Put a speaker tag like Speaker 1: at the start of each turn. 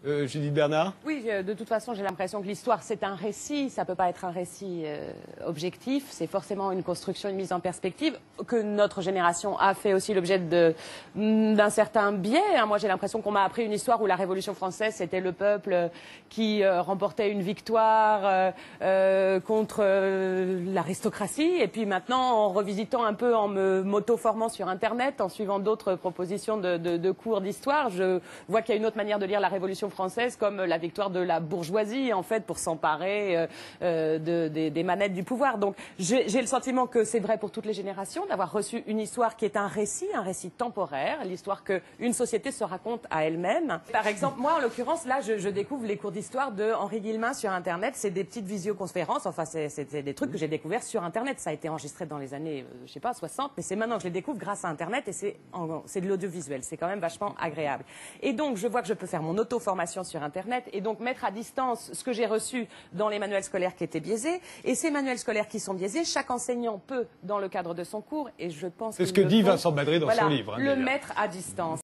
Speaker 1: Judith Bernard?
Speaker 2: Oui, de toute façon, j'ai l'impression que l'histoire, c'est un récit. Ça peut pas être un récit objectif. C'est forcément une construction, une mise en perspective, que notre génération a fait aussi l'objet d'un certain biais. Moi, j'ai l'impression qu'on m'a appris une histoire où la Révolution française, c'était le peuple qui remportait une victoire contre l'aristocratie. Et puis maintenant, en revisitant un peu, en m'auto-formant sur Internet, en suivant d'autres propositions de cours d'histoire, je vois qu'il y a une autre manière de lire la Révolution française comme la victoire de la bourgeoisie, en fait, pour s'emparer des manettes du pouvoir. Donc, j'ai le sentiment que c'est vrai pour toutes les générations, d'avoir reçu une histoire qui est un récit temporaire, l'histoire qu'une société se raconte à elle-même. Par exemple, moi, en l'occurrence, là, je découvre les cours d'histoire de Henri Guillemin sur Internet. C'est des petites visioconférences, enfin, c'est des trucs que j'ai découverts sur Internet. Ça a été enregistré dans les années, je sais pas, 60, mais c'est maintenant que je les découvre grâce à Internet et c'est de l'audiovisuel. C'est quand même vachement agréable. Et donc, je vois que je peux faire mon auto-formation sur Internet et donc mettre à distance ce que j'ai reçu dans les manuels scolaires qui étaient biaisés. Et ces manuels scolaires qui sont biaisés, chaque enseignant peut, dans le cadre de son cours, et je pense...
Speaker 1: C'est ce que dit Vincent Badré dans son livre.
Speaker 2: Le mettre à distance.